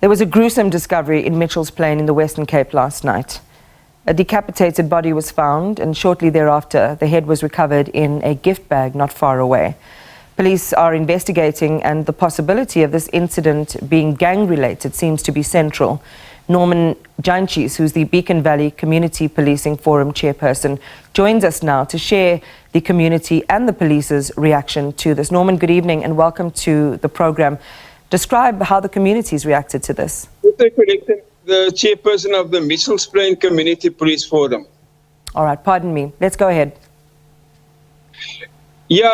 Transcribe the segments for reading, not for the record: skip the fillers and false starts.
There was a gruesome discovery in Mitchell's Plain in the Western Cape last night. A decapitated body was found, and shortly thereafter, the head was recovered in a gift bag not far away. Police are investigating, and the possibility of this incident being gang-related seems to be central. Norman Janchis, who's the Beacon Valley Community Policing Forum chairperson, joins us now to share the community and the police's reaction to this. Norman, good evening and welcome to the program. Describe how the community's reacted to this. The chairperson of the Mitchell's Plain Community Police Forum. All right, pardon me. Let's go ahead. Yeah,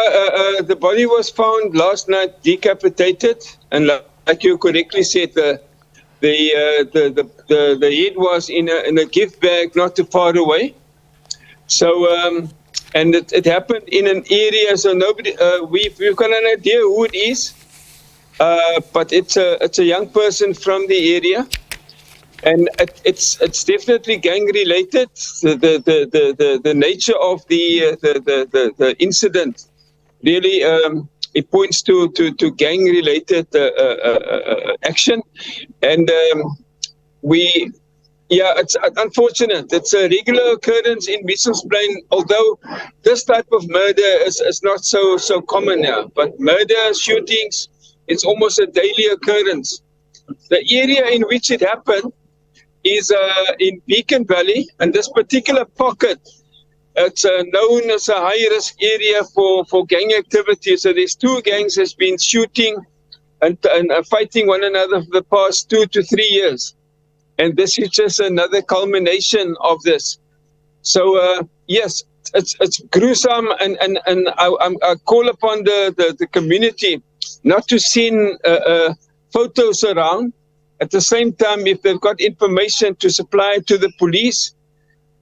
the body was found last night decapitated, and like you correctly said, the head was in a gift bag not too far away. So, and it happened in an area, so nobody, we've got an idea who it is, but it's a young person from the area. And it's definitely gang related. The nature of the incident really it points to gang related action, and it's unfortunate. It's a regular occurrence in Mitchell's Plain, although this type of murder is not so common now. But murder, shootings, it's almost a daily occurrence. The area in which it happened is in Beacon Valley, and this particular pocket, it's known as a high-risk area for gang activity. So there's two gangs that's been shooting and fighting one another for the past 2 to 3 years, and this is just another culmination of this. So yes, it's gruesome, and I call upon the community not to send photos around. At the same time, if they've got information, to supply to the police.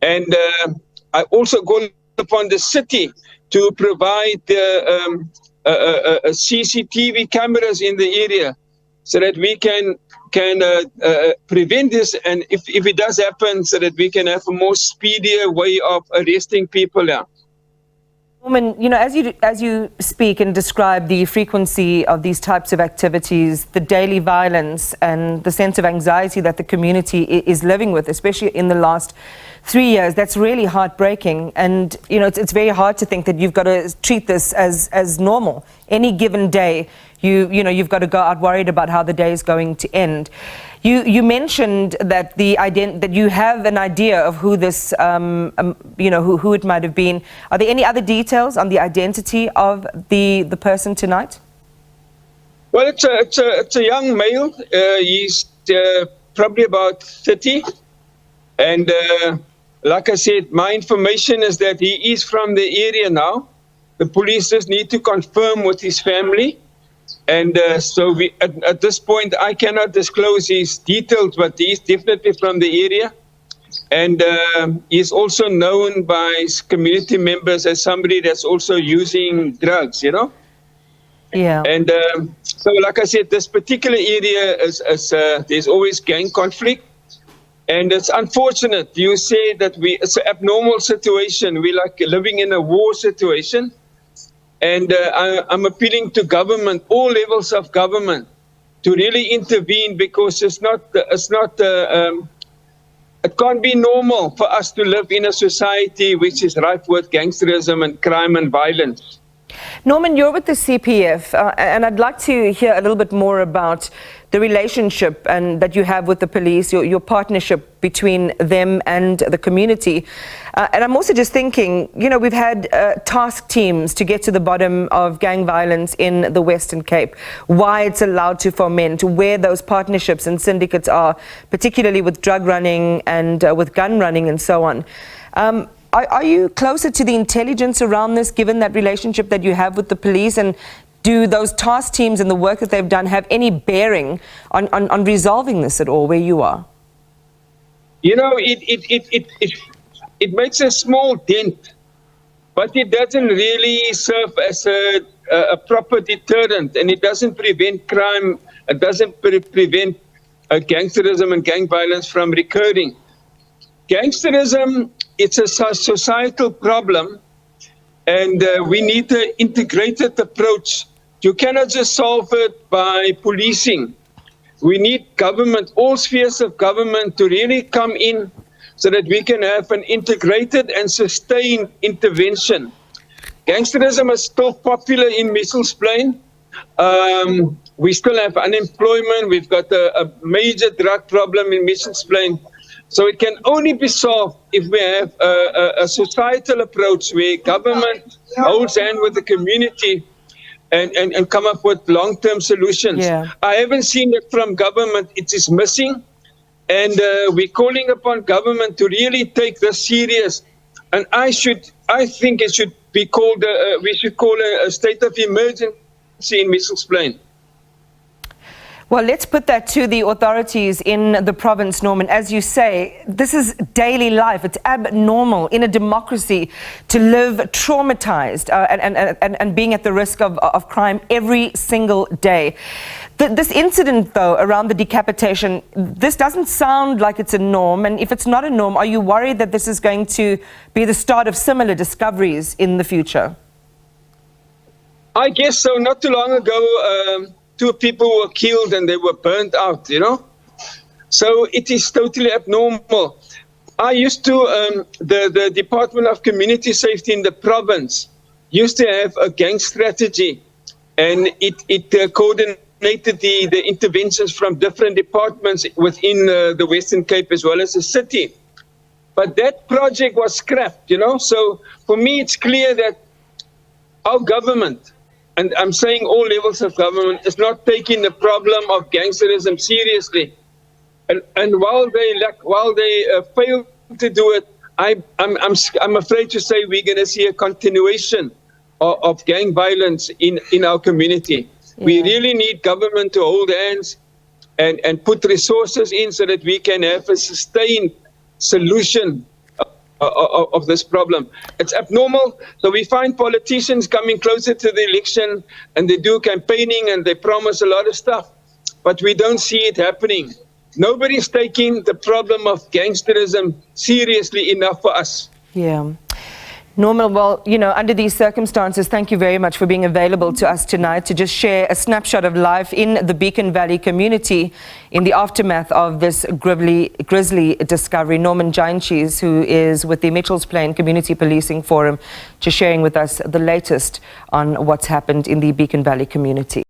And I also call upon the city to provide CCTV cameras in the area so that we can prevent this, and if it does happen, so that we can have a more speedier way of arresting people now. Norman, you know, as you speak and describe the frequency of these types of activities, the daily violence and the sense of anxiety that the community is living with, especially in the last 3 years, that's really heartbreaking. And, you know, it's very hard to think that you've got to treat this as normal. Any given day, you've got to go out worried about how the day is going to end. You mentioned that that you have an idea of who this, who it might have been. Are there any other details on the identity of the person tonight? Well, it's a young male. He's probably about 30, and like I said, my information is that he is from the area now. The police just need to confirm with his family. And so at this point, I cannot disclose his details, but he's definitely from the area. And he's also known by his community members as somebody that's also using drugs, you know? Yeah. And so, like I said, this particular area there's always gang conflict. And it's unfortunate. You say that it's an abnormal situation. We're like living in a war situation. And I'm appealing to government, all levels of government, to really intervene, because it can't be normal for us to live in a society which is rife with gangsterism and crime and violence. Norman, you're with the CPF, and I'd like to hear a little bit more about the relationship and that you have with the police, your partnership between them and the community. And I'm also just thinking, you know, we've had task teams to get to the bottom of gang violence in the Western Cape, why it's allowed to foment, where those partnerships and syndicates are, particularly with drug running and with gun running and so on. Are you closer to the intelligence around this, given that relationship that you have with the police? And do those task teams and the work that they've done have any bearing on resolving this at all where you are? You know, it makes a small dent, but it doesn't really serve as a proper deterrent, and it doesn't prevent crime. It doesn't prevent gangsterism and gang violence from recurring. Gangsterism, it's a societal problem, and we need an integrated approach. You cannot just solve it by policing. We need government, all spheres of government, to really come in so that we can have an integrated and sustained intervention. Gangsterism is still popular in Mitchells Plain. We still have unemployment. We've got a major drug problem in Mitchells Plain. So it can only be solved if we have a societal approach where government holds hand with the community and come up with long-term solutions. Yeah. I haven't seen it from government. It is missing. And we're calling upon government to really take this serious. And I think it should be called, we should call a state of emergency in Mitchells Plain. Well, let's put that to the authorities in the province, Norman. As you say, this is daily life. It's abnormal in a democracy to live traumatized and being at the risk of crime every single day. This incident, though, around the decapitation, this doesn't sound like it's a norm. And if it's not a norm, are you worried that this is going to be the start of similar discoveries in the future? I guess so. Not too long ago, 2 people were killed and they were burnt out, you know. So it is totally abnormal. I used to, the Department of Community Safety in the province used to have a gang strategy, and it coordinated the interventions from different departments within the Western Cape as well as the city. But that project was scrapped, you know. So for me, it's clear that our government, and I'm saying all levels of government, is not taking the problem of gangsterism seriously. And while they fail to do it, I'm afraid to say we're going to see a continuation of gang violence in our community. Yeah. We really need government to hold hands and put resources in so that we can have a sustained solution of this problem. It's abnormal. So we find politicians coming closer to the election and they do campaigning and they promise a lot of stuff, but we don't see it happening. Nobody's taking the problem of gangsterism seriously enough for us. Yeah. Norman, well, you know, under these circumstances, thank you very much for being available to us tonight to just share a snapshot of life in the Beacon Valley community in the aftermath of this grisly discovery. Norman Giantcheese, who is with the Mitchells Plain Community Policing Forum, just sharing with us the latest on what's happened in the Beacon Valley community.